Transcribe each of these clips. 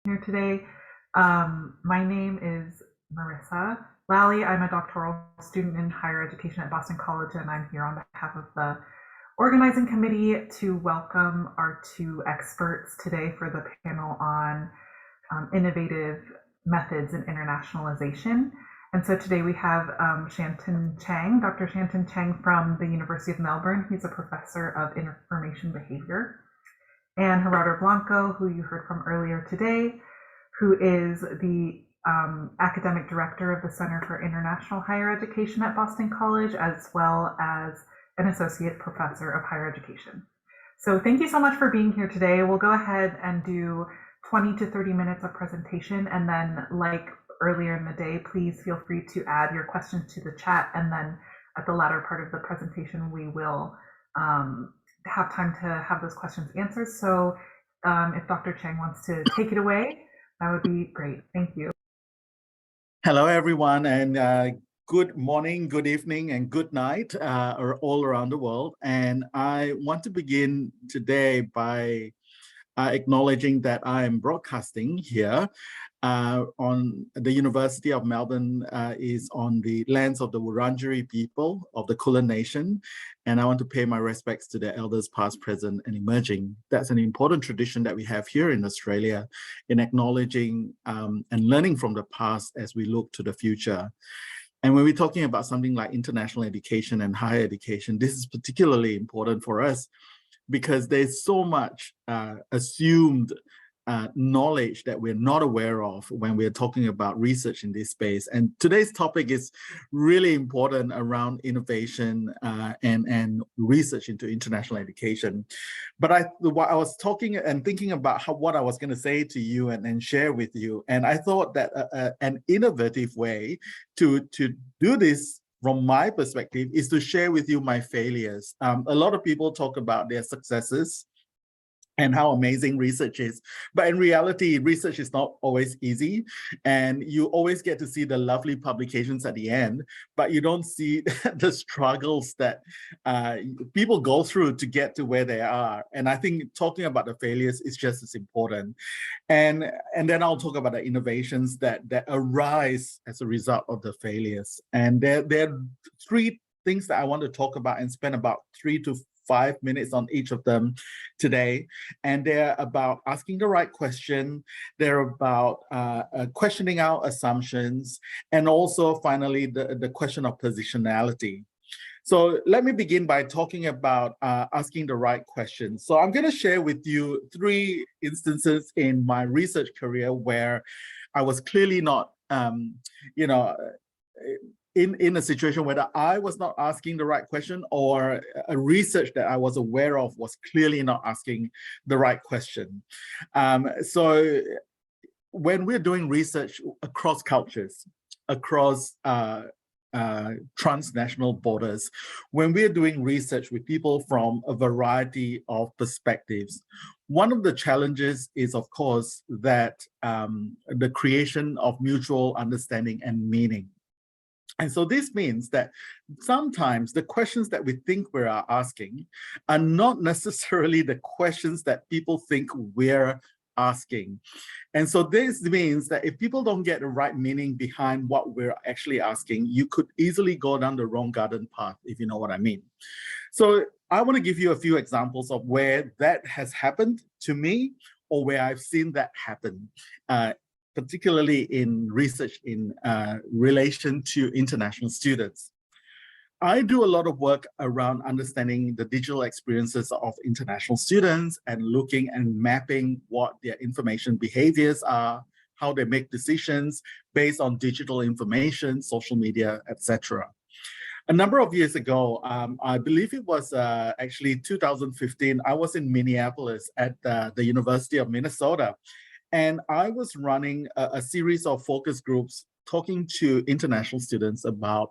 Here today. My name is Marisa. Lally, I'm a doctoral student in higher education at Boston College, and I'm here on behalf of the organizing committee to welcome our two experts today for the panel on innovative methods in internationalization. And so today we have Shanton Chang, Dr. Shanton Chang from the University of Melbourne. He's a professor of information behavior. And Gerardo Blanco, who you heard from earlier today, who is the academic director of the Center for International Higher Education at Boston College, as well as an associate professor of higher education. So thank you so much for being here today. We'll go ahead and do 20 to 30 minutes of presentation, and then like earlier in the day, please feel free to add your questions to the chat, and then at the latter part of the presentation, we will have time to have those questions answered. So if Dr. Chang wants to take it away, that would be great. Thank you. Hello, everyone, and good morning, good evening, and good night all around the world. And I want to begin today by acknowledging that I am broadcasting here on the University of Melbourne is on the lands of the Wurundjeri people of the Kulin Nation. And I want to pay my respects to their elders past, present, and emerging. That's an important tradition that we have here in Australia in acknowledging and learning from the past as we look to the future. And when we're talking about something like international education and higher education, this is particularly important for us because there's so much assumed knowledge that we're not aware of when we're talking about research in this space. And today's topic is really important around innovation and research into international education. But while I was talking and thinking about what I was going to say to you and share with you, and I thought that an innovative way to do this from my perspective is to share with you my failures. A lot of people talk about their successes and how amazing research is. But in reality, research is not always easy. And you always get to see the lovely publications at the end, but you don't see the struggles that people go through to get to where they are. And I think talking about the failures is just as important. And then I'll talk about the innovations that arise as a result of the failures. And there are three things that I want to talk about and spend about 3 to 5 minutes on each of them today. And they're about asking the right question. They're about questioning our assumptions. And also, finally, the question of positionality. So let me begin by talking about asking the right questions. So I'm going to share with you 3 instances in my research career where I was clearly not, in a situation where I was not asking the right question, or a research that I was aware of was clearly not asking the right question. So when we're doing research across cultures, across transnational borders, when we're doing research with people from a variety of perspectives, one of the challenges is, of course, that the creation of mutual understanding and meaning. And so this means that sometimes the questions that we think we are asking are not necessarily the questions that people think we're asking. And so this means that if people don't get the right meaning behind what we're actually asking, you could easily go down the wrong garden path, if you know what I mean. So I want to give you a few examples of where that has happened to me, or where I've seen that happen, particularly in research in relation to international students. I do a lot of work around understanding the digital experiences of international students and looking and mapping what their information behaviors are, how they make decisions based on digital information, social media, etc. A number of years ago, I believe it was actually 2015, I was in Minneapolis at the University of Minnesota. And I was running a series of focus groups talking to international students about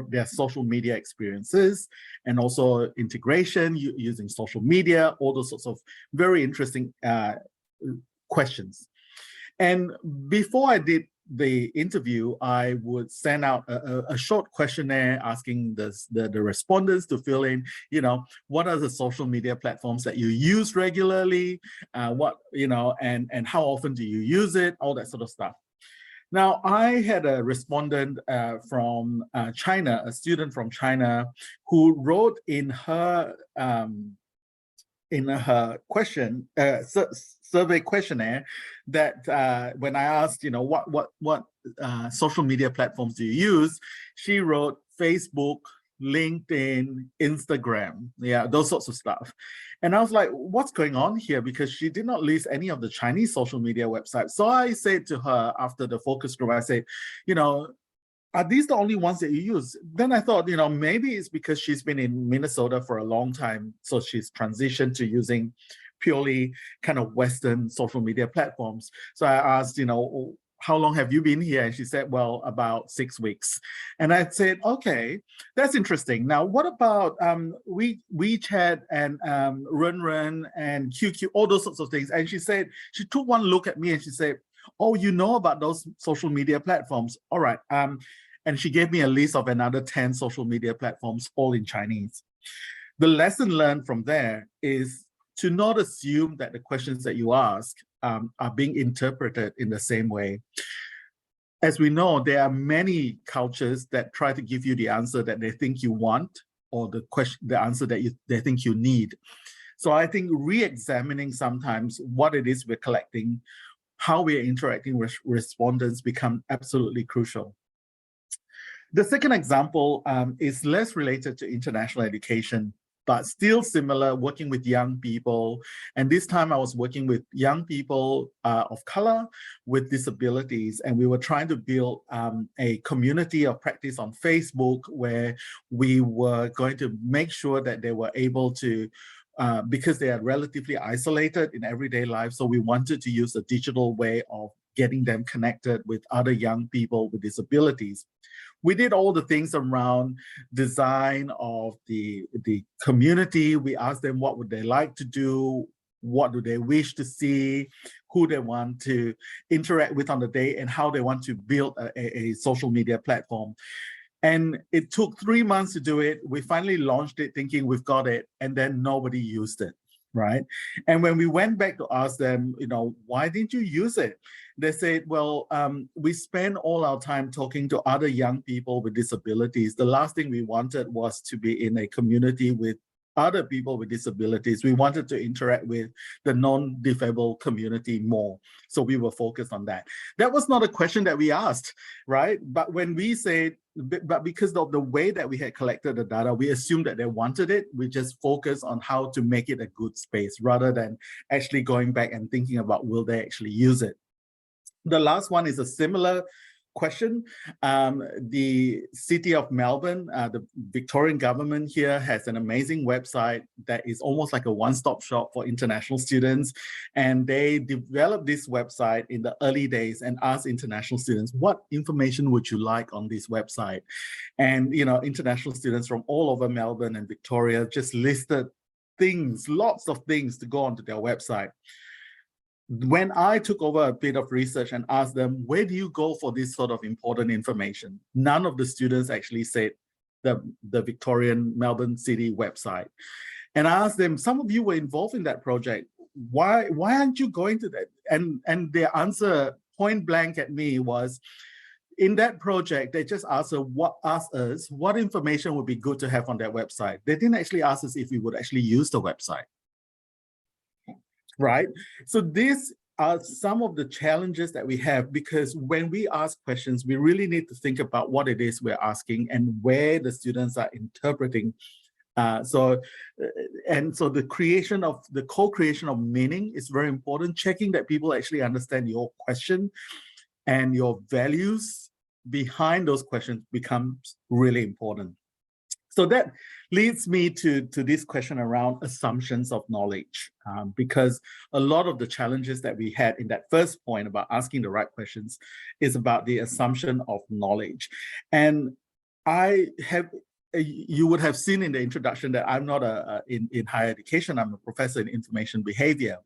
their social media experiences and also integration using social media, all those sorts of very interesting questions. And before I did the interview, I would send out a short questionnaire asking the respondents to fill in, what are the social media platforms that you use regularly, and how often do you use it, all that sort of stuff. Now, I had a respondent from China, a student from China, who wrote in her survey questionnaire that when I asked, what social media platforms do you use, she wrote Facebook, LinkedIn, Instagram, those sorts of stuff. And I was like, what's going on here? Because she did not list any of the Chinese social media websites. So I said to her after the focus group, I said, are these the only ones that you use? Then I thought, maybe it's because she's been in Minnesota for a long time. So she's transitioned to using purely kind of Western social media platforms. So I asked, how long have you been here? And she said, well, about 6 weeks. And I said, okay, that's interesting. Now, what about WeChat and Renren and QQ, all those sorts of things? And she said, she took one look at me and she said, oh, you know about those social media platforms. All right. And she gave me a list of another 10 social media platforms, all in Chinese. The lesson learned from there is to not assume that the questions that you ask are being interpreted in the same way. As we know, there are many cultures that try to give you the answer that they think you want, or the answer that they think you need. So I think re-examining sometimes what it is we're collecting, how we are interacting with respondents become absolutely crucial. The second example is less related to international education, but still similar, working with young people. And this time I was working with young people of color with disabilities. And we were trying to build a community of practice on Facebook where we were going to make sure that they were able to, because they are relatively isolated in everyday life. So we wanted to use a digital way of getting them connected with other young people with disabilities. We did all the things around design of the community. We asked them what would they like to do, what do they wish to see, who they want to interact with on the day, and how they want to build a social media platform. And it took 3 months to do it. We finally launched it thinking we've got it, and then nobody used it, right? And when we went back to ask them, why didn't you use it? They said, well, we spend all our time talking to other young people with disabilities. The last thing we wanted was to be in a community with other people with disabilities. We wanted to interact with the non-disabled community more. So we were focused on that. That was not a question that we asked, right? But when we said, but because of the way that we had collected the data, we assumed that they wanted it. We just focused on how to make it a good space rather than actually going back and thinking about will they actually use it. The last one is a similar question. The city of Melbourne, the Victorian government here has an amazing website that is almost like a one-stop shop for international students. And they developed this website in the early days and asked international students, what information would you like on this website? And, international students from all over Melbourne and Victoria just listed things, lots of things to go onto their website. When I took over a bit of research and asked them, where do you go for this sort of important information? None of the students actually said the Victorian Melbourne City website. And I asked them, some of you were involved in that project. Why aren't you going to that? And their answer point blank at me was, in that project, they just asked us what information would be good to have on their website. They didn't actually ask us if we would actually use the website. Right? So these are some of the challenges that we have, because when we ask questions, we really need to think about what it is we're asking and where the students are interpreting. So the co-creation of meaning is very important. Checking that people actually understand your question and your values behind those questions becomes really important. So that leads me to this question around assumptions of knowledge, because a lot of the challenges that we had in that first point about asking the right questions is about the assumption of knowledge. And I have you would have seen in the introduction that I'm not in higher education. I'm a professor in information behavior.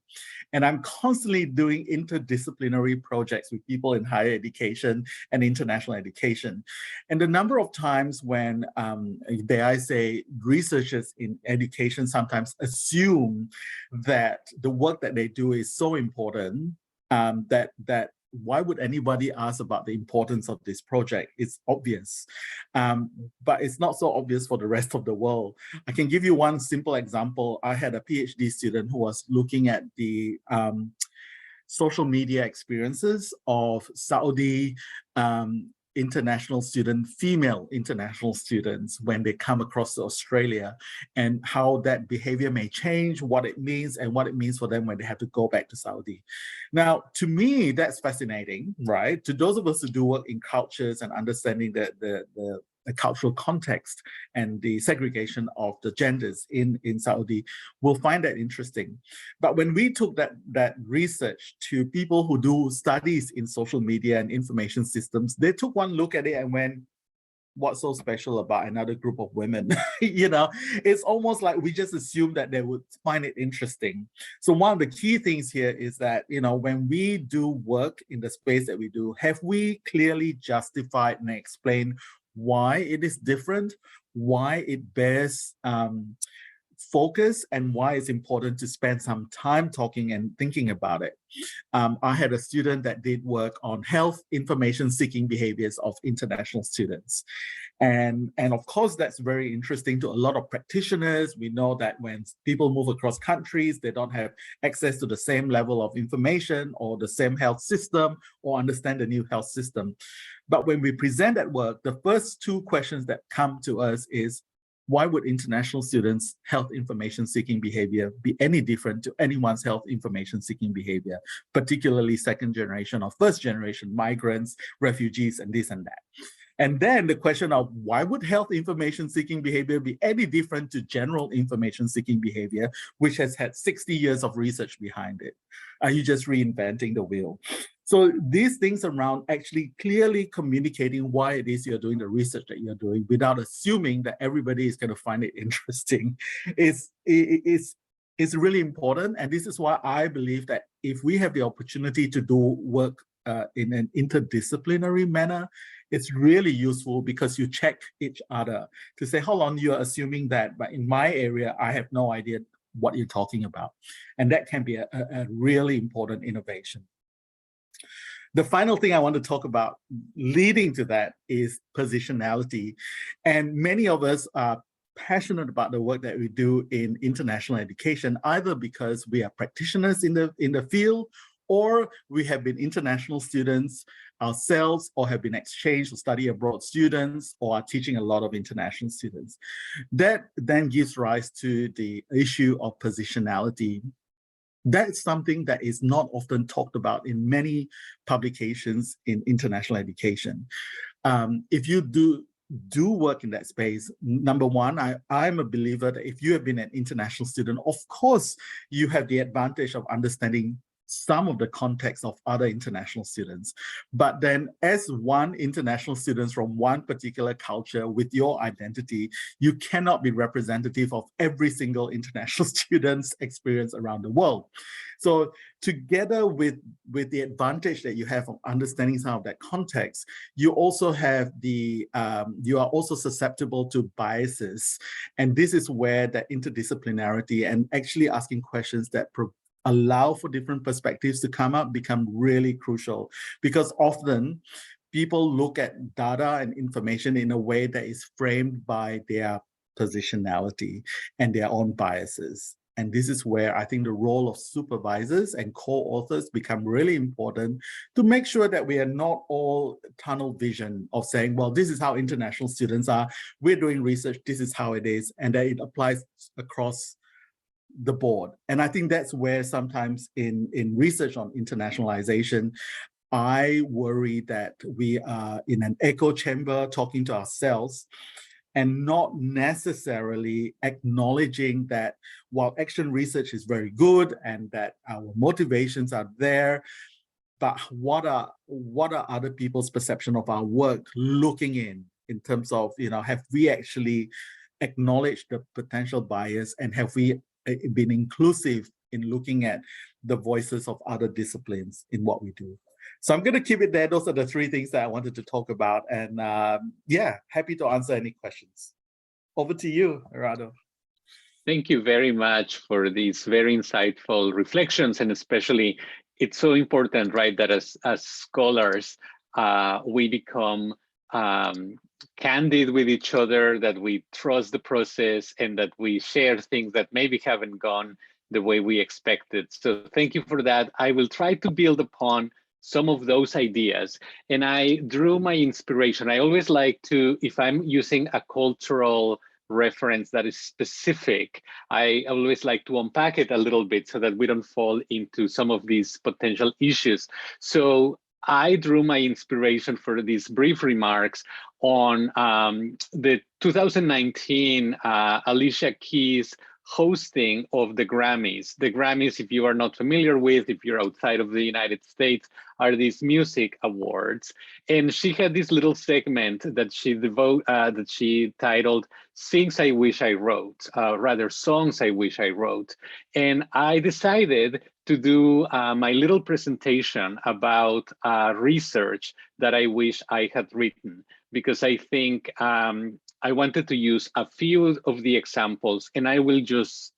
And I'm constantly doing interdisciplinary projects with people in higher education and international education. And the number of times when, dare I say, researchers in education sometimes assume that the work that they do is so important that why would anybody ask about the importance of this project? It's obvious, but it's not so obvious for the rest of the world. I can give you one simple example. I had a PhD student who was looking at the social media experiences of Saudi international student, female international students when they come across to Australia, and how that behavior may change, what it means, and what it means for them when they have to go back to Saudi. Now, to me, that's fascinating, right? To those of us who do work in cultures and understanding the cultural context and the segregation of the genders in Saudi, will find that interesting. But when we took that research to people who do studies in social media and information systems, they took one look at it and went, what's so special about another group of women? You know, it's almost like we just assume that they would find it interesting. So one of the key things here is that, you know, when we do work in the space that we do, have we clearly justified and explained why it is different, why it bears focus, and why it's important to spend some time talking and thinking about it. I had a student that did work on health information seeking behaviors of international students. And of course, that's very interesting to a lot of practitioners. We know that when people move across countries, they don't have access to the same level of information or the same health system or understand the new health system. But when we present that work, the first two questions that come to us is, why would international students' health information seeking behavior be any different to anyone's health information seeking behavior, particularly second generation or first generation migrants, refugees, and this and that? And then the question of why would health information seeking behavior be any different to general information seeking behavior, which has had 60 years of research behind it? Are you just reinventing the wheel? So these things around actually clearly communicating why it is you're doing the research that you're doing without assuming that everybody is going to find it interesting is really important. And this is why I believe that if we have the opportunity to do work in an interdisciplinary manner, it's really useful because you check each other to say, hold on, you're assuming that, but in my area, I have no idea what you're talking about. And that can be a really important innovation. The final thing I want to talk about leading to that is positionality. And many of us are passionate about the work that we do in international education, either because we are practitioners in the field, or we have been international students ourselves, or have been exchange or study abroad students, or are teaching a lot of international students. That then gives rise to the issue of positionality. That's something that is not often talked about in many publications in international education. If you do work in that space, number one, I'm a believer that if you have been an international student, of course, you have the advantage of understanding some of the context of other international students. But then as one international student from one particular culture with your identity, you cannot be representative of every single international student's experience around the world. So together with the advantage that you have of understanding some of that context, you also have you are also susceptible to biases. And this is where the interdisciplinarity and actually asking questions that allow for different perspectives to come up become really crucial, because often people look at data and information in a way that is framed by their positionality and their own biases. And this is where I think the role of supervisors and co-authors become really important to make sure that we are not all tunnel vision of saying, well, this is how international students are, we're doing research, this is how it is, and that it applies across the board. And I think that's where sometimes in research on internationalization, I worry that we are in an echo chamber talking to ourselves and not necessarily acknowledging that while action research is very good and that our motivations are there, but what are other people's perception of our work looking in in terms of, have we actually acknowledged the potential bias, and have we been inclusive in looking at the voices of other disciplines in what we do? So I'm going to keep it there. Those are the three things that I wanted to talk about. And yeah, happy to answer any questions. Over to you, Gerardo. Thank you very much for these very insightful reflections, and especially it's so important, right, that as scholars, we become candid with each other, that we trust the process, and that we share things that maybe haven't gone the way we expected. So thank you for that. I will try to build upon some of those ideas. And I drew my inspiration. I always like to, if I'm using a cultural reference that is specific, I always like to unpack it a little bit so that we don't fall into some of these potential issues. So I drew my inspiration for these brief remarks on the 2019 Alicia Keys hosting of the Grammys. The Grammys, if you are not familiar with, if you're outside of the United States, are these music awards. And she had this little segment that she titled "Things I Wish I Wrote," rather songs I wish I wrote. And I decided to do my little presentation about research that I wish I had written, because I think I wanted to use a few of the examples, and I will just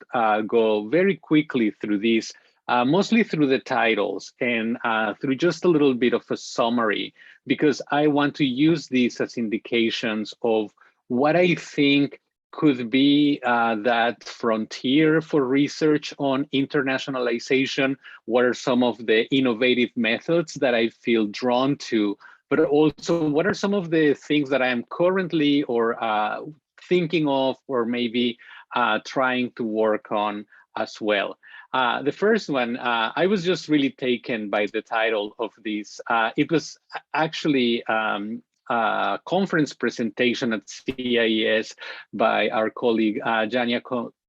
go very quickly through these, mostly through the titles and through just a little bit of a summary, because I want to use these as indications of what I think could be that frontier for research on internationalization. What are some of the innovative methods that I feel drawn to? But also, what are some of the things that I am currently or thinking of, or maybe trying to work on as well? The first one, I was just really taken by the title of this. It was actually a conference presentation at CIES by our colleague Jania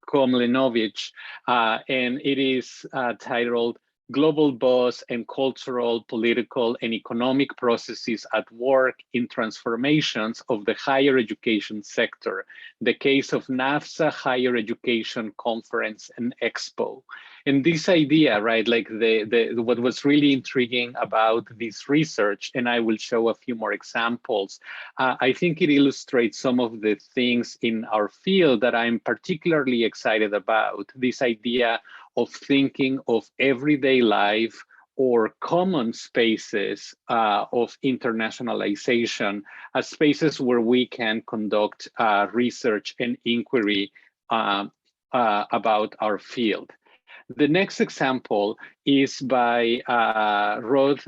Komlenovich, and it is titled "Global Boss and Cultural, Political, and Economic Processes at Work in Transformations of the Higher Education Sector, the Case of NAFSA Higher Education Conference and Expo." And this idea, right, like what was really intriguing about this research, and I will show a few more examples, I think it illustrates some of the things in our field that I'm particularly excited about. This idea of thinking of everyday life or common spaces of internationalization as spaces where we can conduct research and inquiry about our field. The next example is by Rod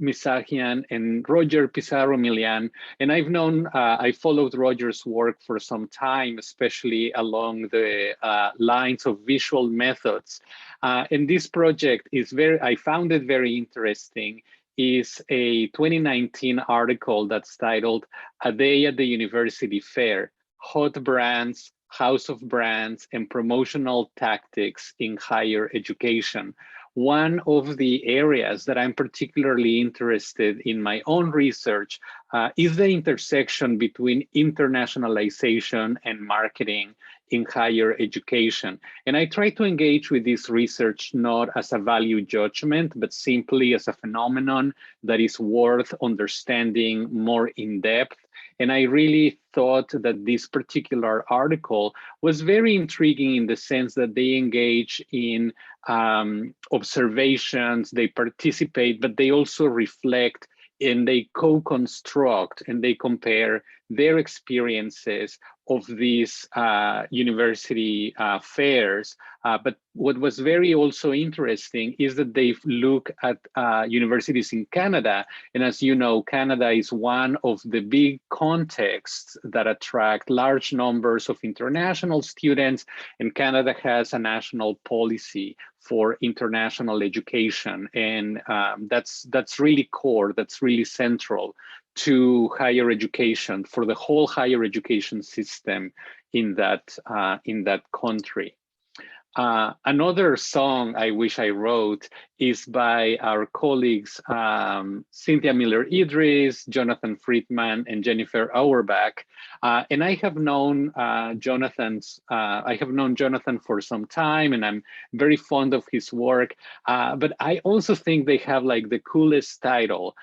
Misahian and Roger Pizarro-Milian. And I followed Roger's work for some time, especially along the lines of visual methods. And this project is I found it very interesting, is a 2019 article that's titled "A Day at the University Fair, Hot Brands, House of Brands, and Promotional Tactics in Higher Education." One of the areas that I'm particularly interested in my own research is the intersection between internationalization and marketing in higher education. And I try to engage with this research not as a value judgment, but simply as a phenomenon that is worth understanding more in depth. And I really thought that this particular article was very intriguing in the sense that they engage in observations, they participate, but they also reflect and they co-construct and they compare their experiences of these university fairs. But what was very also interesting is that they look at universities in Canada. And as you know, Canada is one of the big contexts that attract large numbers of international students. And Canada has a national policy for international education. And that's really core, that's really central to higher education, for the whole higher education system in that country. Another song I wish I wrote is by our colleagues Cynthia Miller-Idris, Jonathan Friedman, and Jennifer Auerbach. And I have known Jonathan for some time, and I'm very fond of his work. But I also think they have like the coolest title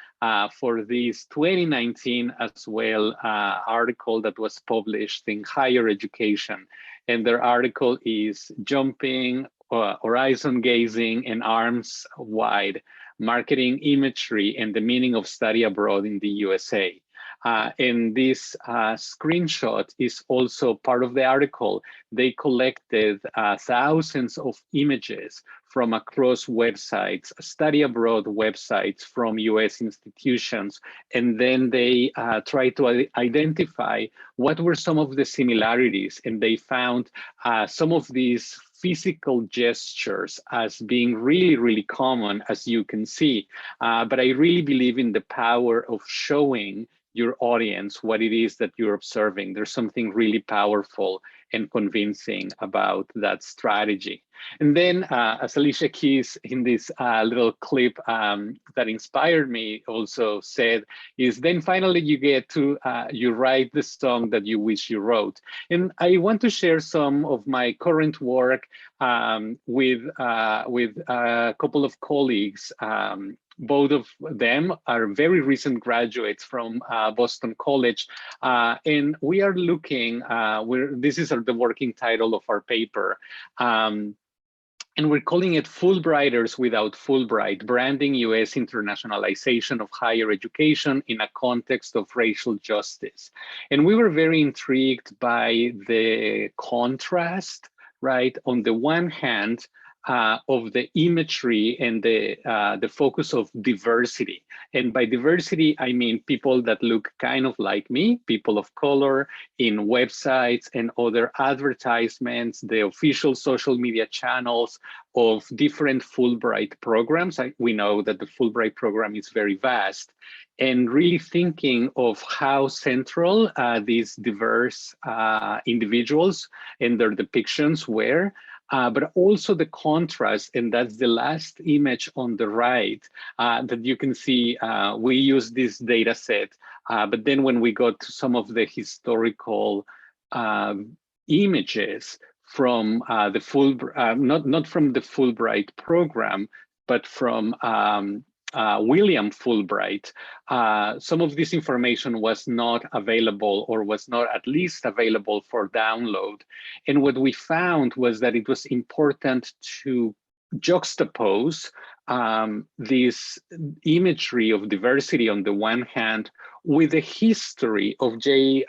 for this 2019 as well article that was published in Higher Education. And their article is Jumping, Horizon Gazing, and Arms Wide, Marketing Imagery and the Meaning of Study Abroad in the USA. And this screenshot is also part of the article. They collected thousands of images from across websites, study abroad websites from US institutions, and then they tried to identify what were some of the similarities, and they found some of these physical gestures as being really, really common, as you can see. But I really believe in the power of showing your audience what it is that you're observing. There's something really powerful and convincing about that strategy. And then, as Alicia Keys in this little clip that inspired me also said, is then finally you get to, you write the song that you wish you wrote. And I want to share some of my current work with a couple of colleagues. Both of them are very recent graduates from Boston College. And we are looking, this is the working title of our paper. And we're calling it Fulbrighters Without Fulbright, Branding US Internationalization of Higher Education in a Context of Racial Justice. And we were very intrigued by the contrast, right? On the one hand, of the imagery and the focus of diversity. And by diversity, I mean people that look kind of like me, people of color, in websites and other advertisements, the official social media channels of different Fulbright programs. We know that the Fulbright program is very vast, and really thinking of how central these diverse individuals and their depictions were. But also the contrast, and that's the last image on the right that you can see. We use this data set, but then when we got to some of the historical images from the not from the Fulbright program, but from William Fulbright, some of this information was not available, or was not at least available for download. And what we found was that it was important to juxtapose this imagery of diversity on the one hand with the history of J.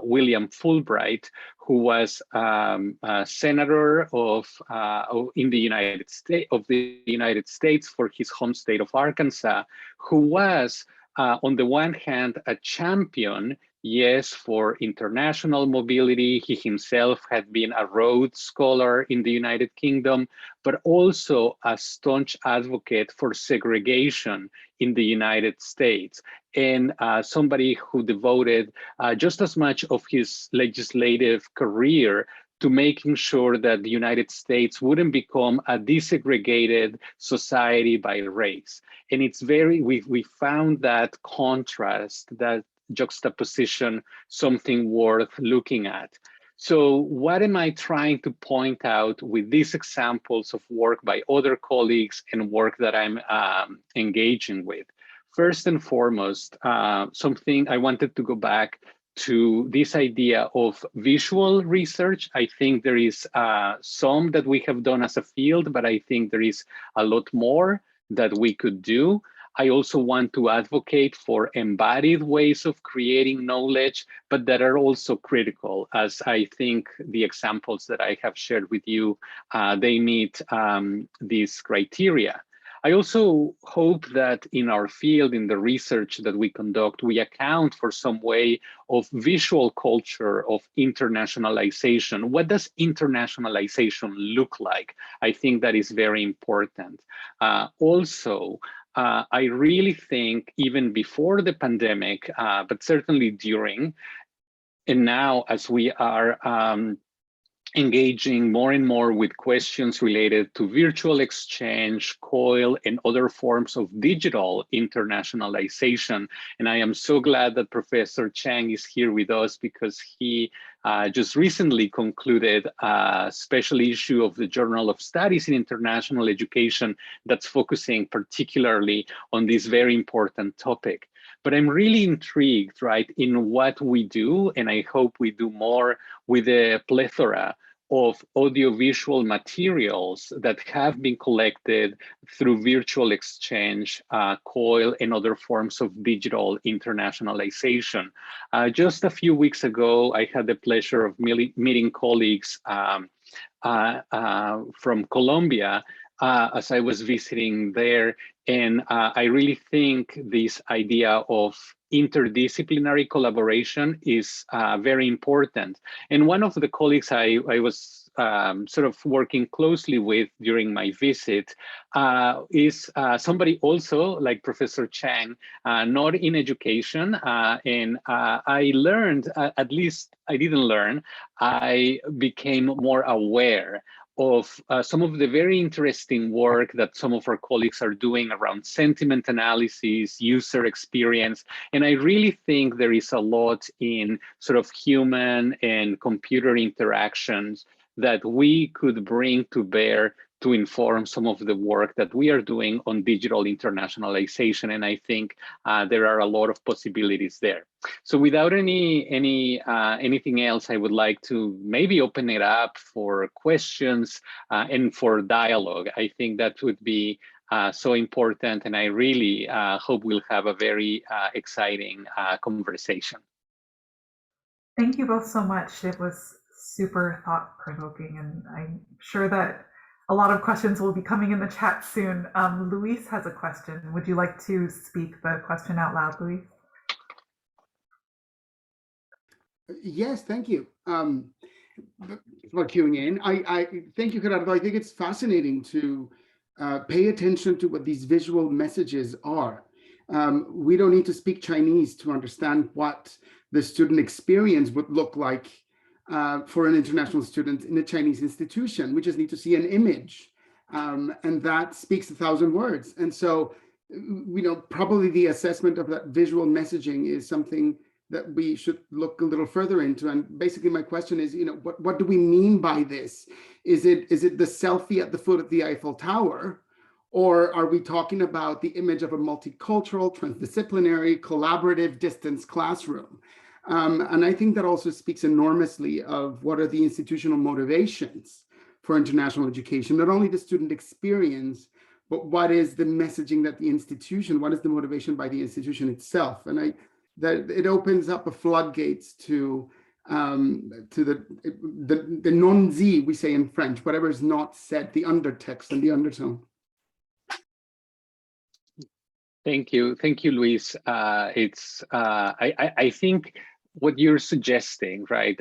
William Fulbright, who was a senator in the United States for his home state of Arkansas, who was on the one hand a champion, yes, for international mobility. He himself had been a Rhodes Scholar in the United Kingdom, but also a staunch advocate for segregation in the United States, and somebody who devoted just as much of his legislative career to making sure that the United States wouldn't become a desegregated society by race. And it's we found that contrast, that juxtaposition, something worth looking at. So what am I trying to point out with these examples of work by other colleagues and work that I'm engaging with? First and foremost, something I wanted to go back to this idea of visual research. I think there is some that we have done as a field, but I think there is a lot more that we could do. I also want to advocate for embodied ways of creating knowledge, but that are also critical, as I think the examples that I have shared with you, they meet these criteria. I also hope that in our field, in the research that we conduct, we account for some way of visual culture of internationalization. What does internationalization look like? I think that is very important. Also, I really think even before the pandemic, but certainly during, and now as we are engaging more and more with questions related to virtual exchange, COIL, and other forms of digital internationalization. And I am so glad that Professor Chang is here with us because he just recently concluded a special issue of the Journal of Studies in International Education that's focusing particularly on this very important topic. But I'm really intrigued, right, in what we do, and I hope we do more with a plethora of audiovisual materials that have been collected through virtual exchange, COIL, and other forms of digital internationalization. Just a few weeks ago, I had the pleasure of meeting colleagues from Colombia as I was visiting there. And I really think this idea of interdisciplinary collaboration is very important. And one of the colleagues I was sort of working closely with during my visit is somebody also like Professor Chang, not in education. And I learned, at least I didn't learn, I became more aware of some of the very interesting work that some of our colleagues are doing around sentiment analysis, user experience. And I really think there is a lot in sort of human and computer interactions that we could bring to bear to inform some of the work that we are doing on digital internationalization. And I think there are a lot of possibilities there. So without anything else, I would like to maybe open it up for questions and for dialogue. I think that would be so important, and I really hope we'll have a very exciting conversation. Thank you both so much. It was super thought-provoking, and I'm sure that a lot of questions will be coming in the chat soon. Luis has a question. Would you like to speak the question out loud, Luis? Yes, thank you for queuing in. I thank you, Gerardo. I think it's fascinating to pay attention to what these visual messages are. We don't need to speak Chinese to understand what the student experience would look like for an international student in a Chinese institution. We just need to see an image, and that speaks 1,000 words. And so, probably the assessment of that visual messaging is something that we should look a little further into. And basically my question is, what do we mean by this? Is it the selfie at the foot of the Eiffel Tower? Or are we talking about the image of a multicultural, transdisciplinary, collaborative distance classroom? And I think that also speaks enormously of what are the institutional motivations for international education, not only the student experience, but what is the messaging that the institution, what is the motivation by the institution itself? And that it opens up a floodgates to the non-dit, we say in French, whatever is not said, the undertext and the undertone. Thank you, Luis. I think what you're suggesting, right,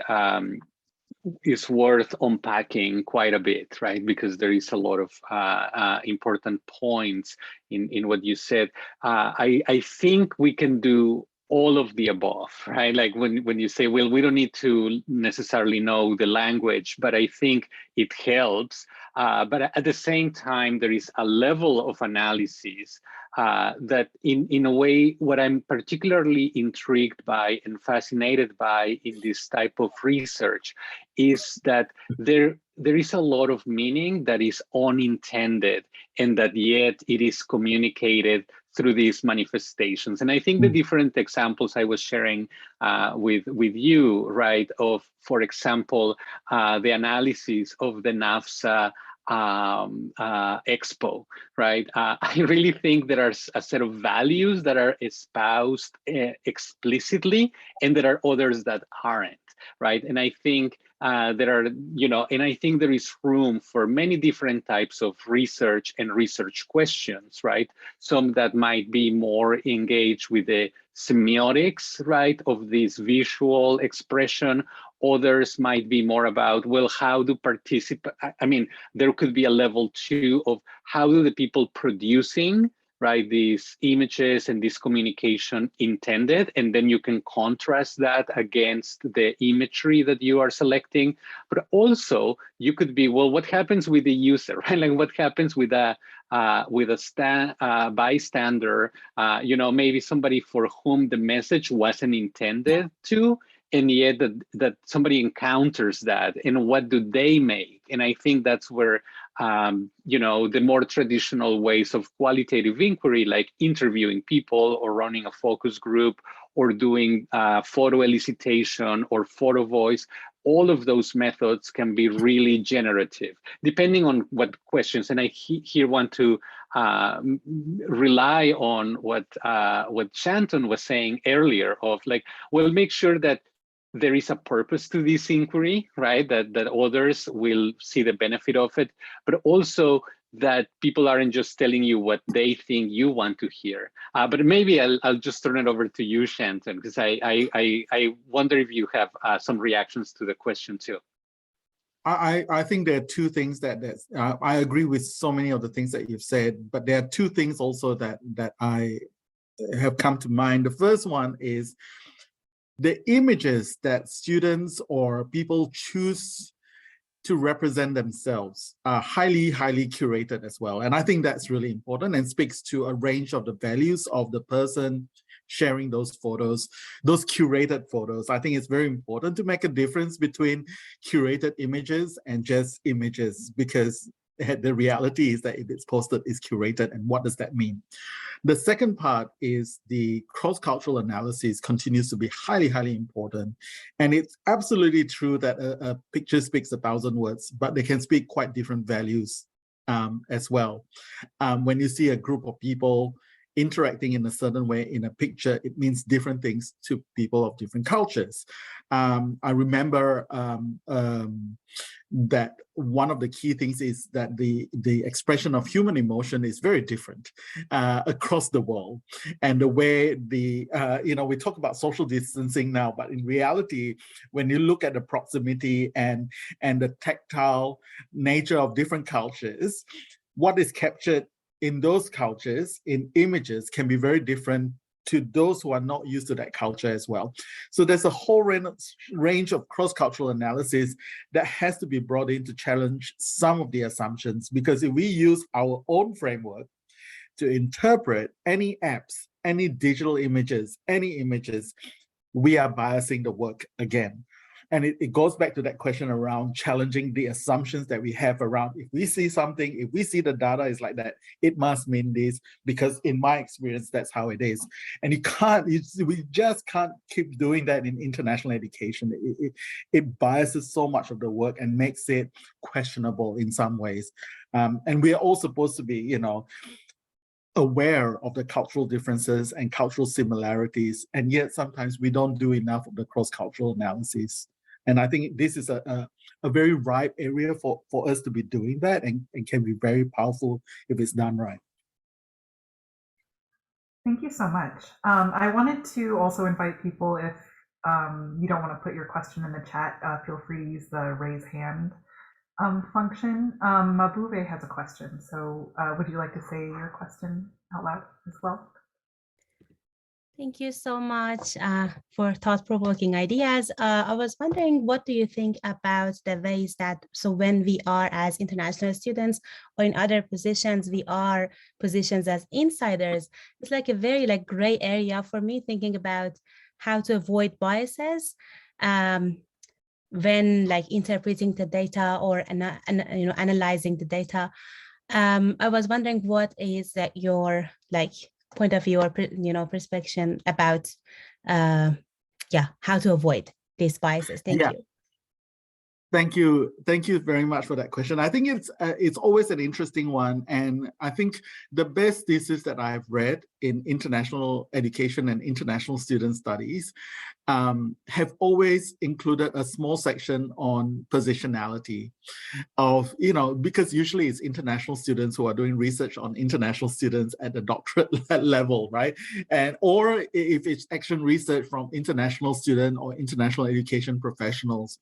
is worth unpacking quite a bit, right? Because there is a lot of important points in what you said. I think we can do all of the above, right? Like when you say, well, we don't need to necessarily know the language, but I think it helps. But at the same time, there is a level of analysis that in a way, what I'm particularly intrigued by and fascinated by in this type of research is that there is a lot of meaning that is unintended and that yet it is communicated through these manifestations. And I think the different examples I was sharing with you, right, of, for example, the analysis of the NAFSA Expo, right? I really think there are a set of values that are espoused explicitly, and there are others that aren't, right? And I think there are, and I think there is room for many different types of research and research questions, right? Some that might be more engaged with the semiotics, right, of this visual expression. Others might be more about, well, how do participate? I mean, there could be a level 2 of how do the people producing right, these images and this communication intended, and then you can contrast that against the imagery that you are selecting. But also you could be, well, what happens with the user, right? Like what happens with a bystander, you know, maybe somebody for whom the message wasn't intended to, and yet that somebody encounters that, and what do they make? And I think that's where, you know, the more traditional ways of qualitative inquiry, like interviewing people or running a focus group or doing photo elicitation or photo voice, all of those methods can be really generative, depending on what questions. And I here want to rely on what Shanton was saying earlier of like, well, make sure that there is a purpose to this inquiry, right? That others will see the benefit of it, but also that people aren't just telling you what they think you want to hear. But maybe I'll just turn it over to you, Shanton, because I wonder if you have some reactions to the question too. I think there are two things that I agree with so many of the things that you've said, but there are two things also that I have come to mind. The first one is the images that students or people choose to represent themselves are highly, highly curated as well. And I think that's really important and speaks to a range of the values of the person sharing those photos, those curated photos. I think it's very important to make a difference between curated images and just images, because the reality is that if it's posted, it's curated. And what does that mean? The second part is the cross-cultural analysis continues to be highly, highly important. And it's absolutely true that a picture speaks 1,000 words, but they can speak quite different values as well. When you see a group of people interacting in a certain way in a picture, it means different things to people of different cultures. I remember that one of the key things is that the expression of human emotion is very different across the world. And the way you know, we talk about social distancing now, but in reality, when you look at the proximity and the tactile nature of different cultures, what is captured in those cultures in images can be very different to those who are not used to that culture as well. So there's a whole range of cross-cultural analysis that has to be brought in to challenge some of the assumptions, because if we use our own framework to interpret any apps, any digital images, any images, we are biasing the work again. And it goes back to that question around challenging the assumptions that we have around, if we see something, if we see the data is like that, it must mean this, because in my experience, that's how it is. And we just can't keep doing that in international education. It biases so much of the work and makes it questionable in some ways. And we are all supposed to be, you know, aware of the cultural differences and cultural similarities, and yet sometimes we don't do enough of the cross-cultural analysis. And I think this is a very ripe area for us to be doing that, and can be very powerful if it's done right. Thank you so much. I wanted to also invite people, if you don't want to put your question in the chat, feel free to use the raise hand function. Mabube has a question, so would you like to say your question out loud as well? Thank you so much for thought-provoking ideas. I was wondering, what do you think about the ways that, so when we are as international students or in other positions, we are positions as insiders, it's like a very gray area for me, thinking about how to avoid biases when interpreting the data or analyzing the data. I was wondering, what is your point of view or perspective about how to avoid these biases? Thank you. Thank you very much for that question. I think it's always an interesting one, and I think the best thesis that I've read in international education and international student studies have always included a small section on positionality of, because usually it's international students who are doing research on international students at the doctorate level, right? Or if it's action research from international student or international education professionals.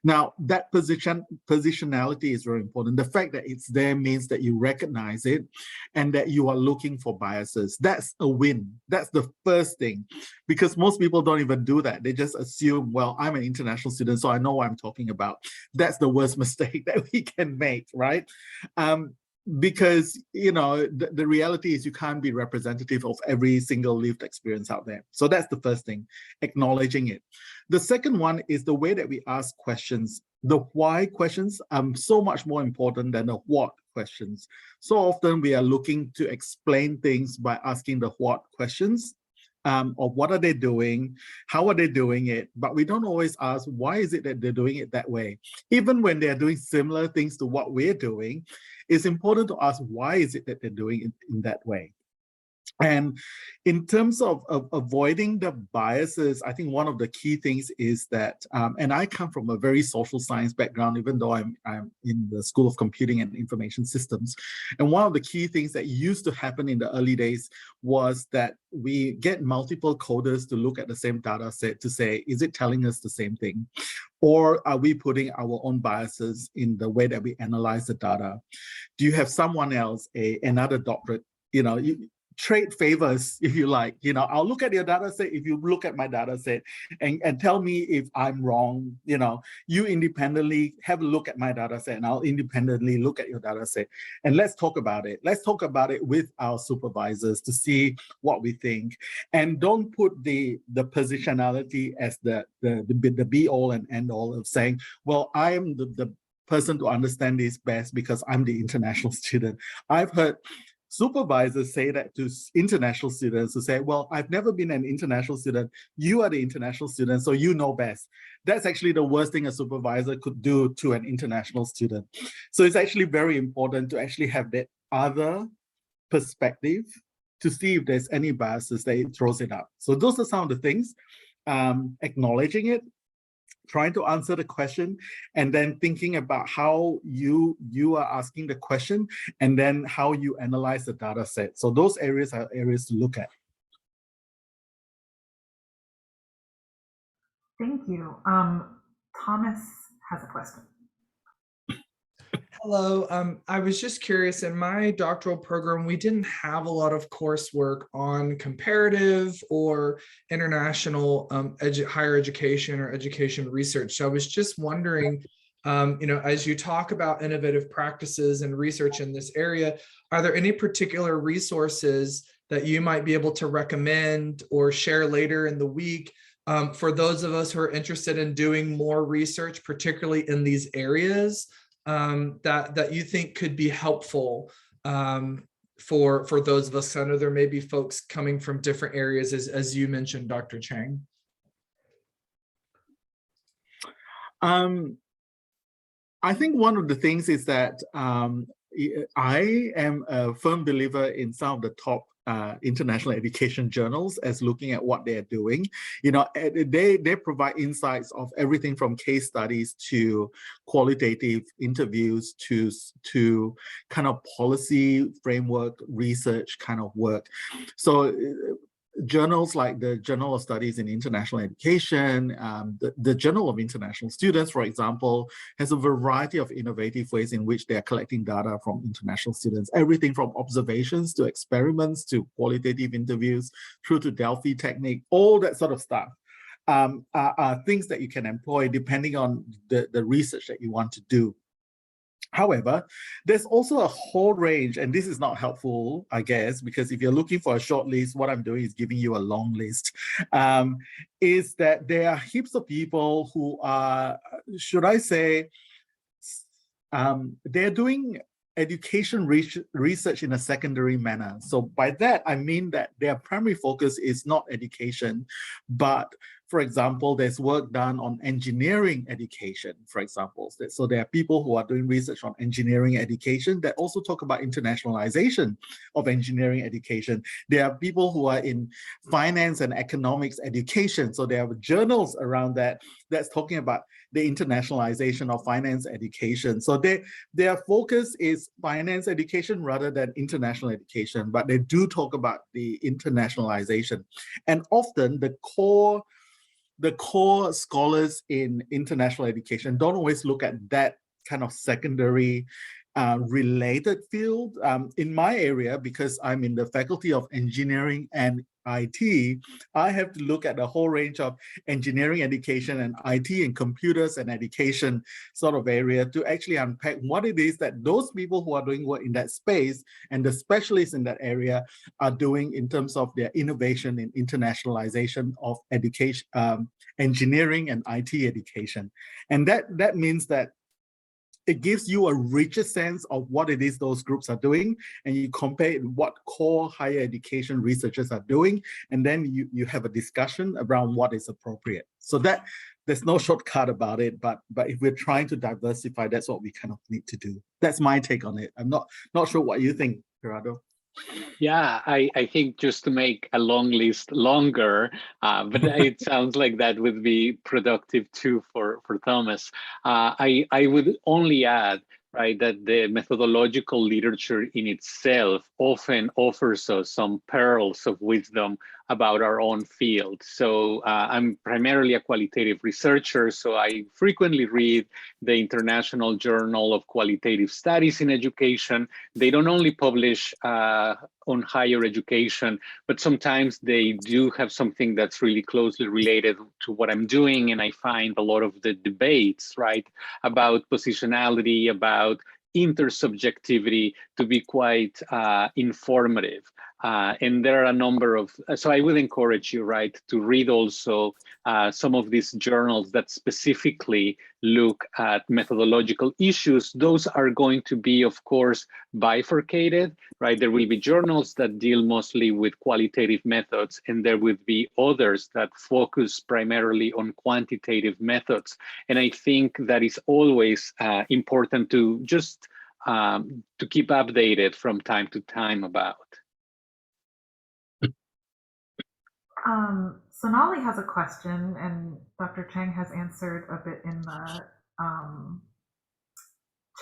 Now, that positionality is very important. The fact that it's there means that you recognize it and that you are looking for biases. That's a win. That's the first thing, because most people don't even do that. They just assume, well, I'm an international student, so I know what I'm talking about. That's the worst mistake that we can make, right? Because the reality is you can't be representative of every single lived experience out there. So that's the first thing, acknowledging it. The second one is the way that we ask questions. The why questions are so much more important than the what questions. So often we are looking to explain things by asking the what questions. Of what are they doing, how are they doing it, but we don't always ask why is it that they're doing it that way. Even when they're doing similar things to what we're doing, it's important to ask why is it that they're doing it in that way. And in terms of avoiding the biases, I think one of the key things is that, and I come from a very social science background, even though I'm in the School of Computing and Information Systems. And one of the key things that used to happen in the early days was that we get multiple coders to look at the same data set to say, is it telling us the same thing? Or are we putting our own biases in the way that we analyze the data? Do you have someone else, another doctorate, trade favors, if you like. I'll look at your data set if you look at my data set and tell me if I'm wrong. You independently have a look at my data set and I'll independently look at your data set. And let's talk about it. Let's talk about it with our supervisors to see what we think. And don't put the positionality as the be all and end all of saying, well, I am the person to understand this best because I'm the international student. I've heard supervisors say that to international students, to say, well, I've never been an international student. You are the international student, so you know best. That's actually the worst thing a supervisor could do to an international student. So it's actually very important to actually have that other perspective to see if there's any biases that it throws it up. So those are some of the things, acknowledging it, trying to answer the question, and then thinking about how you are asking the question, and then how you analyze the data set. So those areas are areas to look at. Thank you. Thomas has a question. Hello, I was just curious, in my doctoral program, we didn't have a lot of coursework on comparative or international higher education or education research. So I was just wondering, as you talk about innovative practices and research in this area, are there any particular resources that you might be able to recommend or share later in the week for those of us who are interested in doing more research, particularly in these areas? That you think could be helpful for those of us? I know there may be folks coming from different areas, as you mentioned, Dr. Chang. I think one of the things is that I am a firm believer in some of the top international education journals as looking at what they're doing. They provide insights of everything from case studies to qualitative interviews to kind of policy framework research kind of work. So journals like the Journal of Studies in International Education, the Journal of International Students, for example, has a variety of innovative ways in which they are collecting data from international students, everything from observations to experiments to qualitative interviews through to Delphi technique, all that sort of stuff are things that you can employ depending on the research that you want to do. However, there's also a whole range, and this is not helpful, I guess, because if you're looking for a short list, what I'm doing is giving you a long list, is that there are heaps of people who are, should I say, they're doing education research in a secondary manner. So by that, I mean that their primary focus is not education, but For example, there's work done on engineering education, for example. So there are people who are doing research on engineering education that also talk about internationalization of engineering education. There are people who are in finance and economics education. So there are journals around that that's talking about the internationalization of finance education. So their focus is finance education rather than international education, but they do talk about the internationalization. And often the core scholars in international education don't always look at that kind of secondary related field. In my area, because I'm in the Faculty of Engineering and IT, I have to look at the whole range of engineering education and IT and computers and education sort of area to actually unpack what it is that those people who are doing work in that space and the specialists in that area are doing in terms of their innovation in internationalization of education, engineering and IT education. And that means that it gives you a richer sense of what it is those groups are doing, and you compare what core higher education researchers are doing, and then you have a discussion around what is appropriate. So that there's no shortcut about it, but if we're trying to diversify, that's what we kind of need to do. That's my take on it. I'm not sure what you think, Gerardo. Yeah, I think just to make a long list longer, but it sounds like that would be productive too for Thomas. I would only add, right, that the methodological literature in itself often offers us some pearls of wisdom about our own field. So I'm primarily a qualitative researcher, so I frequently read the International Journal of Qualitative Studies in Education. They don't only publish on higher education, but sometimes they do have something that's really closely related to what I'm doing. And I find a lot of the debates, right, about positionality, about intersubjectivity to be quite informative. And there are a number of, so I would encourage you, right, to read also some of these journals that specifically look at methodological issues. Those are going to be, of course, bifurcated, right? There will be journals that deal mostly with qualitative methods, and there will be others that focus primarily on quantitative methods. And I think that is always important to just to keep updated from time to time about. Sonali has a question, and Dr. Chang has answered a bit in the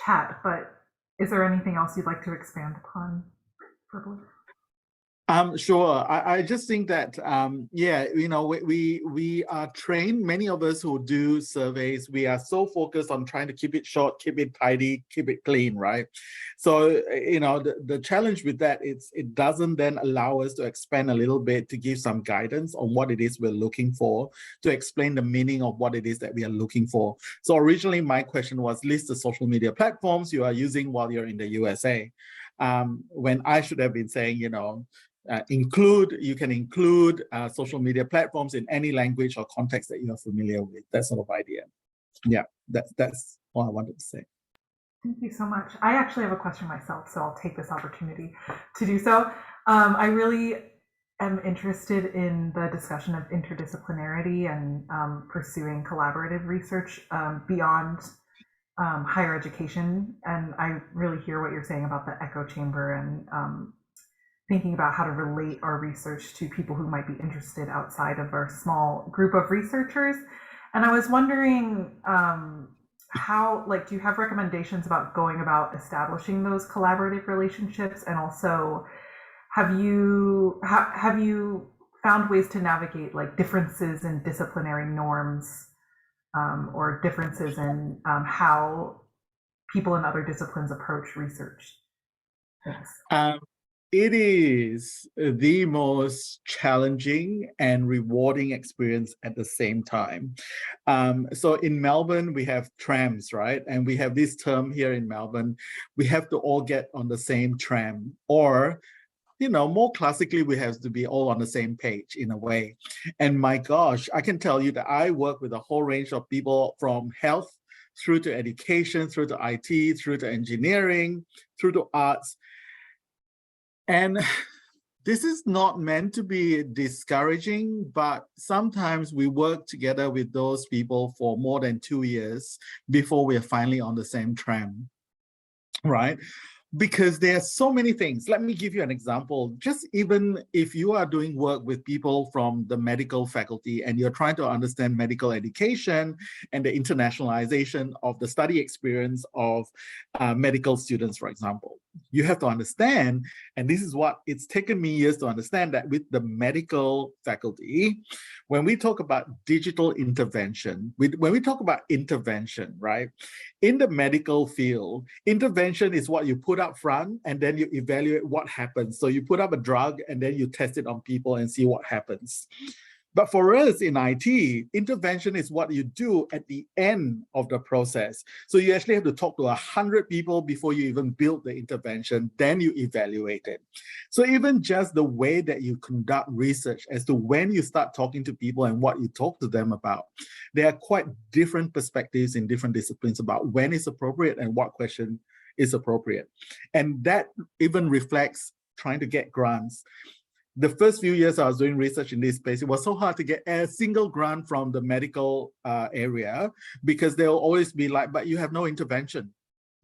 chat, but is there anything else you'd like to expand upon verbally? Sure. I just think that, yeah, you know, we are trained, many of us who do surveys, we are so focused on trying to keep it short, keep it tidy, keep it clean, right? So, you know, the challenge with that is it doesn't then allow us to expand a little bit to give some guidance on what it is we're looking for, to explain the meaning of what it is that we are looking for. So originally my question was list the social media platforms you are using while you're in the USA. When I should have been saying, you know, you can include social media platforms in any language or context that you are familiar with, that sort of idea. Yeah, that's all I wanted to say. Thank you so much. I actually have a question myself, so I'll take this opportunity to do so. I really am interested in the discussion of interdisciplinarity and pursuing collaborative research beyond higher education. And I really hear what you're saying about the echo chamber and thinking about how to relate our research to people who might be interested outside of our small group of researchers. And I was wondering how, like, do you have recommendations about going about establishing those collaborative relationships? And also, have you found ways to navigate like differences in disciplinary norms or differences in how people in other disciplines approach research? Thanks. It is the most challenging and rewarding experience at the same time. So in Melbourne, we have trams, right? And we have this term here in Melbourne, we have to all get on the same tram, or, you know, more classically, we have to be all on the same page in a way. And my gosh, I can tell you that I work with a whole range of people from health through to education, through to IT, through to engineering, through to arts. And This is not meant to be discouraging, but sometimes we work together with those people for more than 2 years before we're finally on the same tram, right? Because there are so many things. Let me give you an example. Just even if you are doing work with people from the medical faculty and you're trying to understand medical education and the internationalization of the study experience of medical students, for example, you have to understand, and this is what it's taken me years to understand, that with the medical faculty, when we talk about digital intervention, when we talk about intervention, right? In the medical field, intervention is what you put up front and then you evaluate what happens. So you put up a drug and then you test it on people and see what happens. But for us in IT, intervention is what you do at the end of the process. So you actually have to talk to 100 people before you even build the intervention, then you evaluate it. So even just the way that you conduct research as to when you start talking to people and what you talk to them about, there are quite different perspectives in different disciplines about when it's appropriate and what question is appropriate. And that even reflects trying to get grants. The first few years I was doing research in this space, it was so hard to get a single grant from the medical area, because they'll always be like, but you have no intervention.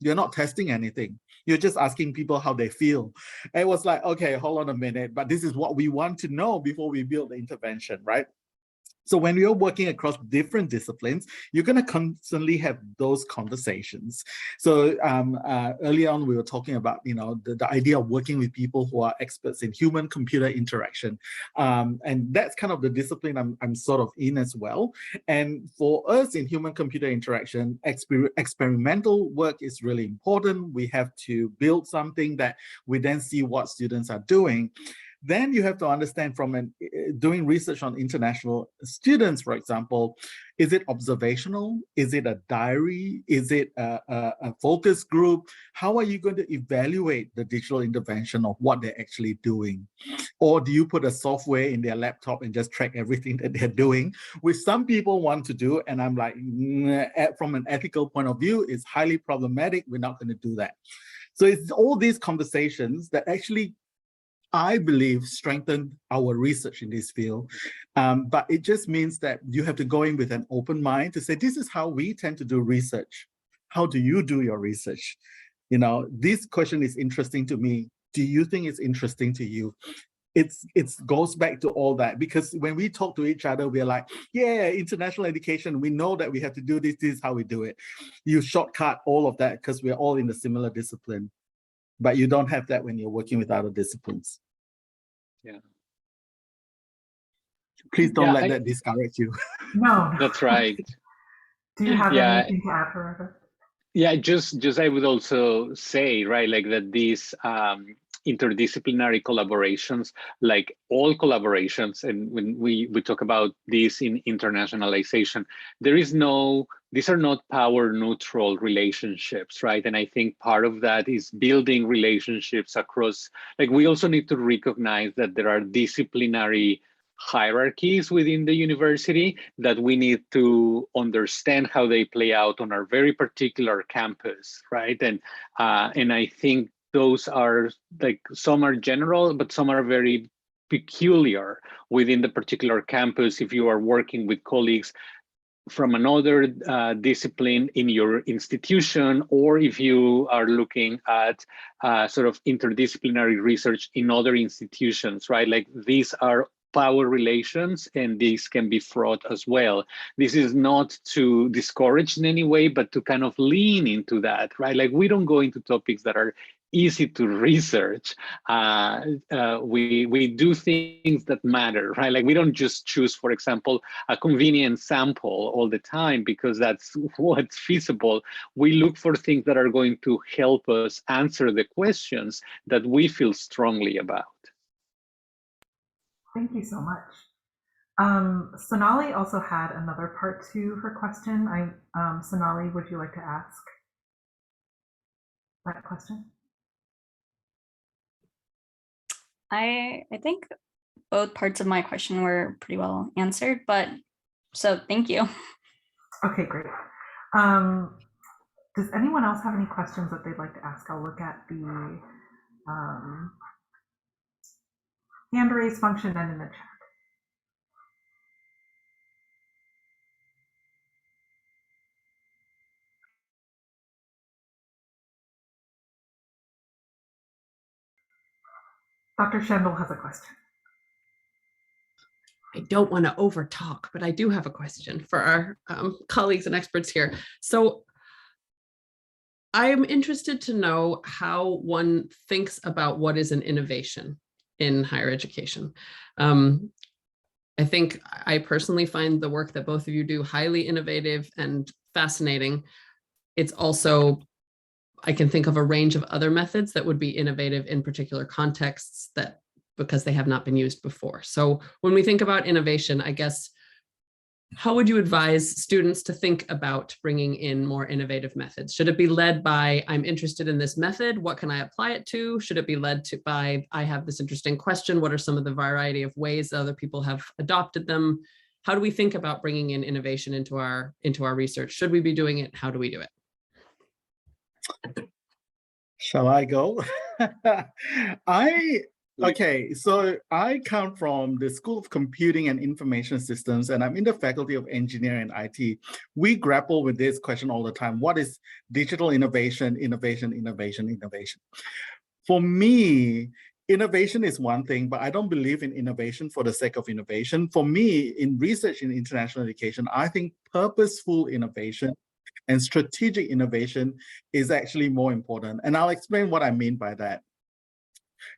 You're not testing anything. You're just asking people how they feel. And it was like, okay, hold on a minute, but this is what we want to know before we build the intervention, right? So when you're working across different disciplines, you're going to constantly have those conversations. So early on, we were talking about, the idea of working with people who are experts in human-computer interaction. And that's kind of the discipline I'm sort of in as well. And for us in human-computer interaction, experimental work is really important. We have to build something that we then see what students are doing. Then you have to understand from doing research on international students, for example, is it observational? Is it a diary? Is it a focus group? How are you going to evaluate the digital intervention of what they're actually doing? Or do you put a software in their laptop and just track everything that they're doing, which some people want to do? And I'm like, from an ethical point of view, it's highly problematic. We're not going to do that. So it's all these conversations that actually, I believe, strengthen our research in this field. But it just means that you have to go in with an open mind to say, this is how we tend to do research. How do you do your research? This question is interesting to me. Do you think it's interesting to you? It goes back to all that, because when we talk to each other, we're like, yeah, international education, we know that we have to do this, this is how we do it. You shortcut all of that because we're all in a similar discipline. But you don't have that when you're working with other disciplines. Yeah. Please don't let that discourage you. No. That's right. Do you have anything to add, Gerardo? Yeah, just I would also say, right, like that these interdisciplinary collaborations, like all collaborations, and when we talk about this in internationalization, these are not power neutral relationships, right? And I think part of that is building relationships across, like we also need to recognize that there are disciplinary hierarchies within the university that we need to understand how they play out on our very particular campus, right? And I think those are, like, some are general, but some are very peculiar within the particular campus. If you are working with colleagues from another discipline in your institution, or if you are looking at sort of interdisciplinary research in other institutions, right? Like these are power relations, and these can be fraught as well. This is not to discourage in any way, but to kind of lean into that, right? Like we don't go into topics that are easy to research. We do things that matter, right? Like we don't just choose, for example, a convenient sample all the time because that's what's feasible. We look for things that are going to help us answer the questions that we feel strongly about. Thank you so much. Sonali also had another part to her question. Sonali, would you like to ask that question? I think both parts of my question were pretty well answered, but so thank you. Okay, great. Does anyone else have any questions that they'd like to ask? I'll look at the hand raise function and in the chat. Dr. Shandel has a question. I don't want to overtalk, but I do have a question for our colleagues and experts here. So I am interested to know how one thinks about what is an innovation in higher education. I think I personally find the work that both of you do highly innovative and fascinating. It's also, I can think of a range of other methods that would be innovative in particular contexts that because they have not been used before. So when we think about innovation, I guess, how would you advise students to think about bringing in more innovative methods? Should it be led by, I'm interested in this method, what can I apply it to? Should it be led to by, I have this interesting question, what are some of the variety of ways that other people have adopted them? How do we think about bringing in innovation into our research? Should we be doing it? How do we do it? Shall I go? Okay, so I come from the School of Computing and Information Systems, and I'm in the Faculty of Engineering and IT. We grapple with this question all the time. What is digital innovation, innovation, innovation, innovation? For me, innovation is one thing, but I don't believe in innovation for the sake of innovation. For me, in research in international education, I think purposeful innovation and strategic innovation is actually more important. And I'll explain what I mean by that.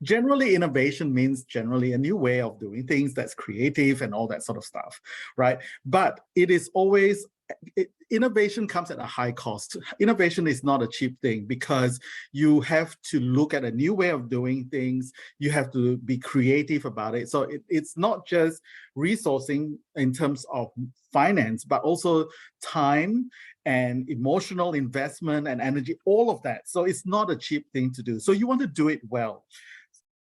Generally, innovation means generally a new way of doing things that's creative and all that sort of stuff, right? But it is always, innovation comes at a high cost. Innovation is not a cheap thing because you have to look at a new way of doing things. You have to be creative about it. So it's not just resourcing in terms of finance, but also time and emotional investment and energy, all of that. So it's not a cheap thing to do. So you want to do it well.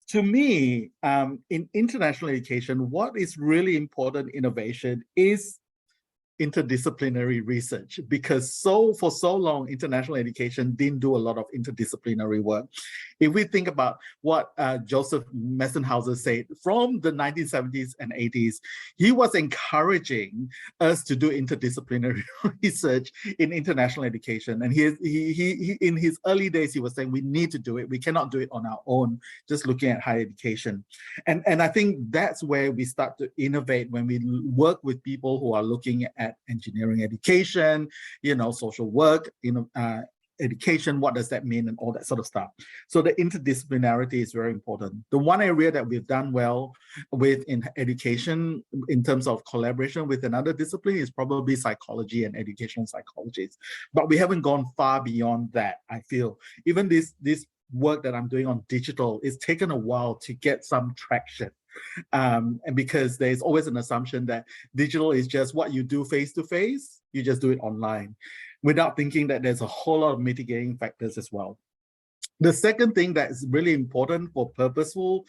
To me, in international education, what is really important innovation is interdisciplinary research, because for so long, international education didn't do a lot of interdisciplinary work. If we think about what Joseph Messenhauser said from the 1970s and 80s, he was encouraging us to do interdisciplinary research in international education. And he in his early days, he was saying, we need to do it. We cannot do it on our own, just looking at higher education. And I think that's where we start to innovate, when we work with people who are looking at engineering education, social work, education, what does that mean, and all that sort of stuff. So the interdisciplinarity is very important. The one area that we've done well with in education in terms of collaboration with another discipline is probably psychology and educational psychologists. But we haven't gone far beyond that, I feel. Even this work that I'm doing on digital, it's taken a while to get some traction. And because there's always an assumption that digital is just what you do face-to-face, you just do it online, without thinking that there's a whole lot of mitigating factors as well. The second thing that is really important for purposeful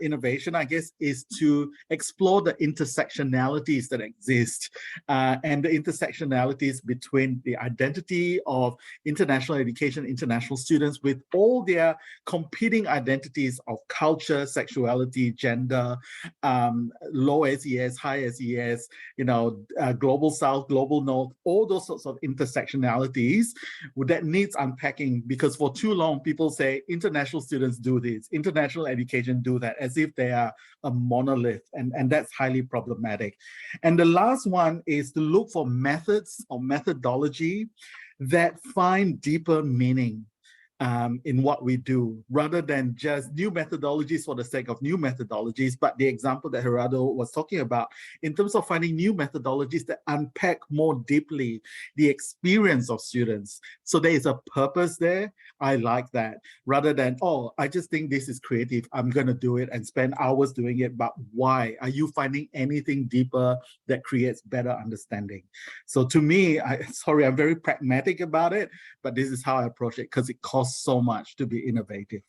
innovation, I guess, is to explore the intersectionalities that exist and the intersectionalities between the identity of international education, international students, with all their competing identities of culture, sexuality, gender, low SES, high SES, global South, global North, all those sorts of intersectionalities that needs unpacking, because for too long, people say international students do this, international education do that, as if they are a monolith, and that's highly problematic. And the last one is to look for methods or methodology that find deeper meaning in what we do, rather than just new methodologies for the sake of new methodologies. But the example that Gerardo was talking about, in terms of finding new methodologies that unpack more deeply the experience of students. So there is a purpose there. I like that, rather than, oh, I just think this is creative, I'm going to do it and spend hours doing it. But why? Are you finding anything deeper that creates better understanding? So to me, I'm very pragmatic about it, but this is how I approach it, because it costs so much to be innovative.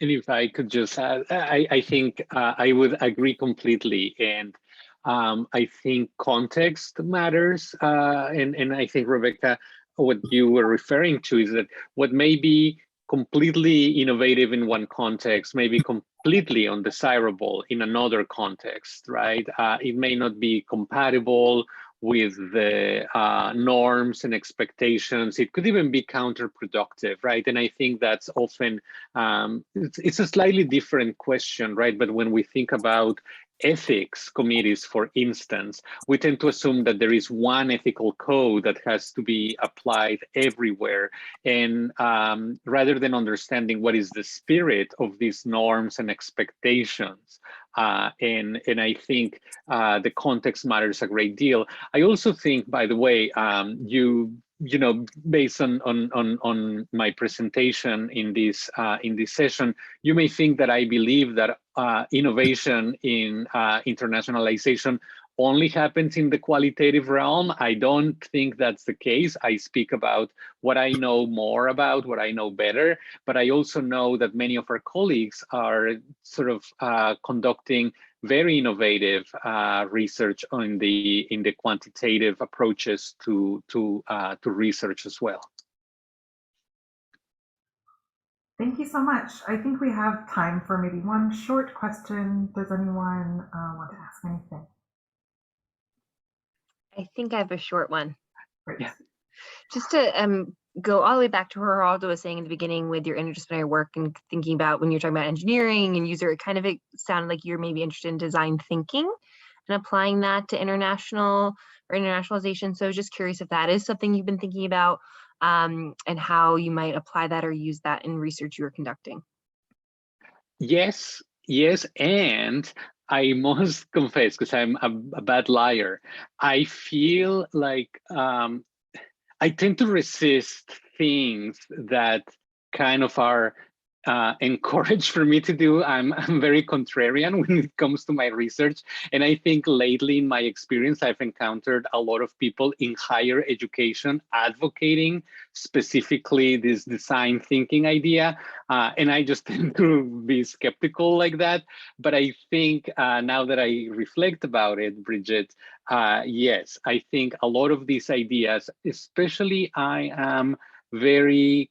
And if I could just add, I think I would agree completely. And I think context matters. And I think, Rebecca, what you were referring to is that what may be completely innovative in one context, maybe completely undesirable in another context, right? It may not be compatible with the norms and expectations. It could even be counterproductive, right? And I think that's often, it's a slightly different question, right? But when we think about ethics committees, for instance, we tend to assume that there is one ethical code that has to be applied everywhere. And rather than understanding what is the spirit of these norms and expectations, and I think the context matters a great deal. I also think, by the way, you know, based on my presentation in this session, you may think that I believe that innovation in internationalization only happens in the qualitative realm. I don't think that's the case. I speak about what I know more about, what I know better, but I also know that many of our colleagues are sort of conducting very innovative research in the quantitative approaches to research as well. Thank you so much. I think we have time for maybe one short question. Does anyone want to ask anything? I think I have a short one. Great. Yeah. Just to go all the way back to what Gerardo was saying in the beginning with your interdisciplinary work and thinking about when you're talking about engineering and user, it kind of sounded like you're maybe interested in design thinking and applying that to international or internationalization. So I was just curious if that is something you've been thinking about and how you might apply that or use that in research you were conducting. Yes, and I must confess, because I'm a bad liar, I feel like I tend to resist things that kind of are encouraged for me to do. I'm very contrarian when it comes to my research. And I think lately in my experience, I've encountered a lot of people in higher education advocating specifically this design thinking idea. And I just tend to be skeptical like that. But I think now that I reflect about it, Bridget, yes, I think a lot of these ideas, especially I am very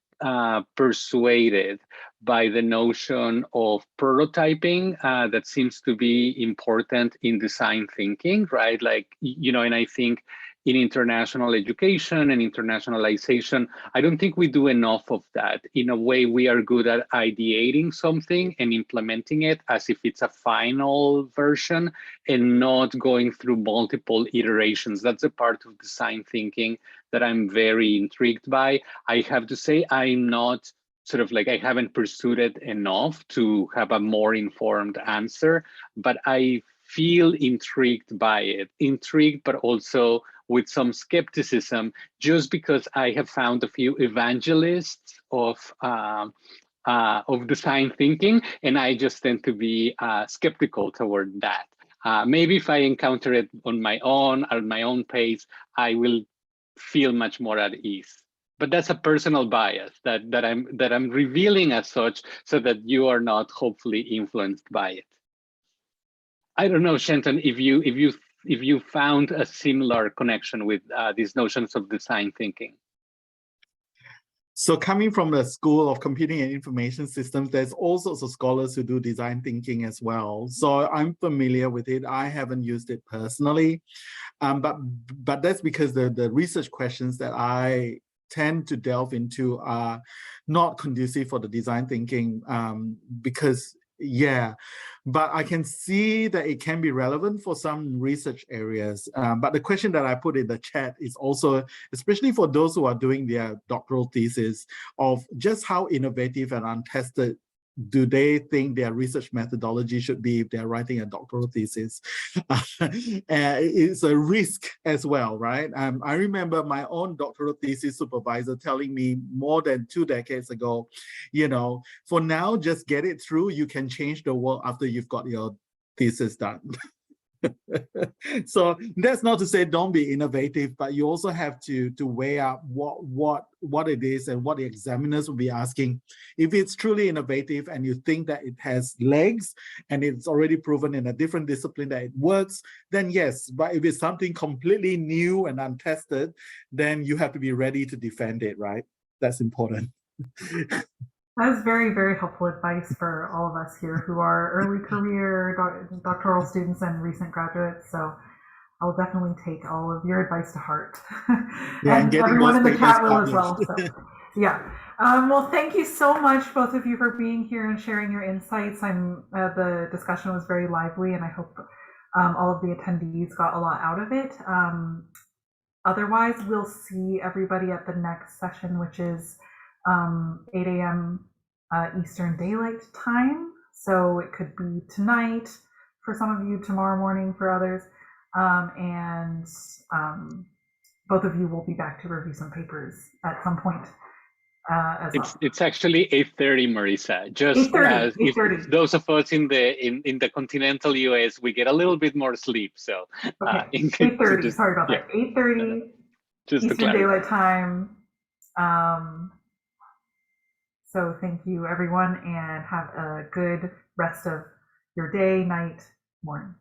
persuaded by the notion of prototyping that seems to be important in design thinking, right? Like, you know, and I think in international education and internationalization, I don't think we do enough of that. In a way, we are good at ideating something and implementing it as if it's a final version and not going through multiple iterations. That's a part of design thinking that I'm very intrigued by. I have to say, I'm not sort of like, I haven't pursued it enough to have a more informed answer, but I feel intrigued by it. Intrigued, but also with some skepticism, just because I have found a few evangelists of design thinking, and I just tend to be skeptical toward that. Maybe if I encounter it on my own, at my own pace, I will feel much more at ease. But that's a personal bias that I'm revealing as such, so that you are not hopefully influenced by it. I don't know, Shanton, if you found a similar connection with these notions of design thinking. So coming from the School of Computing and Information Systems, there's all sorts of scholars who do design thinking as well. So I'm familiar with it. I haven't used it personally, but that's because the research questions that I tend to delve into are not conducive for the design thinking because, yeah, but I can see that it can be relevant for some research areas. But the question that I put in the chat is also, especially for those who are doing their doctoral thesis, of just how innovative and untested do they think their research methodology should be if they're writing a doctoral thesis. It's a risk as well, right? I remember my own doctoral thesis supervisor telling me more than 2 decades ago, you know, for now, just get it through. You can change the world after you've got your thesis done. So that's not to say don't be innovative, but you also have to weigh up what it is and what the examiners will be asking. If it's truly innovative and you think that it has legs and it's already proven in a different discipline that it works, then yes. But if it's something completely new and untested, then you have to be ready to defend it, right? That's important. That was very, very helpful advice for all of us here who are early career doctoral students and recent graduates. So I'll definitely take all of your advice to heart. Yeah, and getting everyone those in the papers chat will as well. published. So, yeah. Well, thank you so much, both of you, for being here and sharing your insights. The discussion was very lively, and I hope all of the attendees got a lot out of it. Otherwise, we'll see everybody at the next session, which is 8 a.m. Eastern Daylight Time. So it could be tonight for some of you, tomorrow morning for others. Both of you will be back to review some papers at some point as well. It's actually 8:30, Marisa. Just 8:30, if 8:30. those of us in the continental US, we get a little bit more sleep. So Okay, in case- 8:30. just- Sorry about yeah. that. 8:30 Just to Eastern clarify. Daylight Time. So thank you, everyone, and have a good rest of your day, night, morning.